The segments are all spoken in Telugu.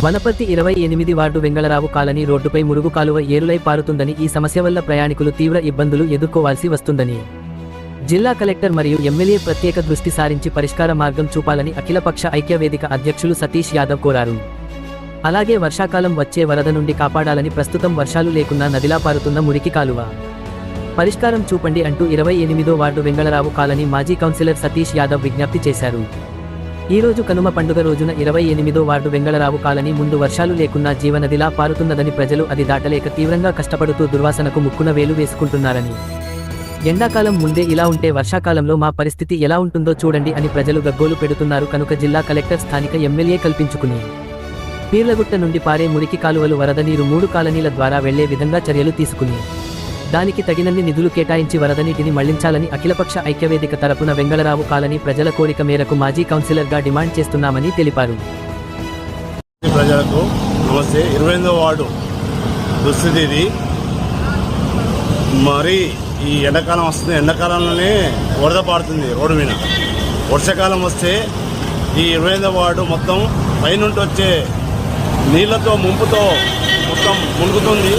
వనపర్తి 28 వార్డు వెంగళరావు కాలనీ రోడ్డుపై మురుగు కాలువ ఏరులై పారుతుందని, ఈ సమస్య వల్ల ప్రయాణికులు తీవ్ర ఇబ్బందులు ఎదుర్కోవాల్సి వస్తుందని జిల్లా కలెక్టర్ మరియు ఎమ్మెల్యే ప్రత్యేక దృష్టి సారించి పరిష్కార మార్గం చూపాలని అఖిలపక్ష ఐక్యవేదిక అధ్యక్షులు సతీష్ యాదవ్ కోరారు. అలాగే వర్షాకాలం వచ్చే వరద నుండి కాపాడాలని, ప్రస్తుతం వర్షాలు లేకున్నా నదిలా పారుతున్న మురికి కాలువ పరిష్కారం చూపండి అంటూ 28వ వార్డు వెంగళరావు కాలనీ మాజీ కౌన్సిలర్ సతీష్ యాదవ్ విజ్ఞప్తి చేశారు. ఈ రోజు కనుమ పండుగ రోజున 28వ వార్డు వెంగళరావు కాలనీ ముందు వర్షాలు లేకున్నా జీవనదిలా పారుతున్నదని, ప్రజలు అది దాటలేక తీవ్రంగా కష్టపడుతూ దుర్వాసనకు ముక్కున వేలు వేసుకుంటున్నారని, ఎండాకాలం ముందే ఇలా ఉంటే వర్షాకాలంలో మా పరిస్థితి ఎలా ఉంటుందో చూడండి అని ప్రజలు గగ్గోలు పెడుతున్నారు. కనుక జిల్లా కలెక్టర్ స్థానిక ఎమ్మెల్యే కల్పించుకుని పీర్లగుట్ట నుండి పారే మురికి కాలువలు వరద నీరు 3 కాలనీల ద్వారా వెళ్లే విధంగా చర్యలు తీసుకుని దానికి తగినన్ని నిధులు కేటాయించి వరద నీటిని మళ్లించాలని అఖిలపక్ష ఐక్యవేదిక తరపున వెంగళరావు కాలనీ ప్రజల కోరిక మేరకు మాజీ కౌన్సిలర్గా డిమాండ్ చేస్తున్నామని తెలిపారు. ప్రజలకు నమస్తే. 28వ వార్డు దుస్థితి ఇది. మరి ఈ ఎండాకాలం వస్తుంది, ఎండాకాలంలోనే వరద పాడుతుంది రోడ్డు మీద. వర్షాకాలం వస్తే ఈ 28వ వార్డు మొత్తం పైనుండి వచ్చే నీళ్లతో ముంపుతో మొత్తం మునుగుతుంది.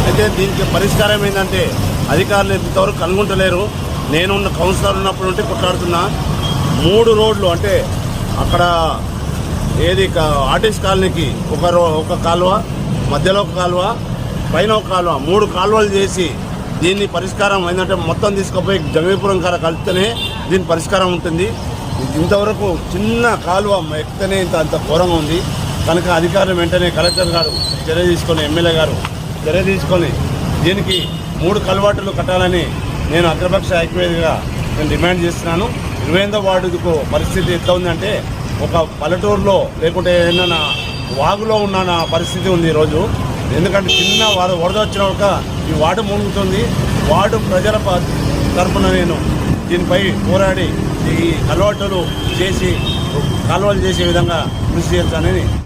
అయితే దీనికి పరిష్కారం ఏంటంటే అధికారులు ఇంతవరకు కనుగొంటలేరు. నేనున్న కౌన్సిలర్ ఉన్నప్పటి నుండి కొట్లాడుతున్నా. 3 రోడ్లు అంటే అక్కడ ఏది ఆర్టీసీ కాలనీకి ఒక కాలువ, మధ్యలో ఒక కాలువ, పైన ఒక కాలువ, 3 కాలువలు చేసి దీన్ని పరిష్కారం ఏంటంటే మొత్తం తీసుకుపోయి జమీపురం కాడ కలిపితేనే దీని పరిష్కారం ఉంటుంది. ఇంతవరకు చిన్న కాలువ ఎక్కితేనే అంత ఘోరంగా ఉంది. కనుక అధికారులు వెంటనే కలెక్టర్ గారు చర్య తీసుకొని, ఎమ్మెల్యే గారు చర్య తీసుకొని దీనికి 3 కలవాటులు కట్టాలని నేను అఖిలపక్ష ఐక్యవేదికగా నేను డిమాండ్ చేస్తున్నాను. 28వ వార్డుకు పరిస్థితి ఎట్లా ఉందంటే ఒక పల్లెటూరులో లేకుంటే ఏదైనా వాగులో ఉన్న పరిస్థితి ఉంది ఈరోజు. ఎందుకంటే చిన్న వరద వచ్చిన ఈ వార్డు మునుగుతుంది. వార్డు ప్రజల తరఫున నేను దీనిపై పోరాడి ఈ కలవాటులు చేసి కాలువలు చేసే విధంగా కృషి చేస్తానని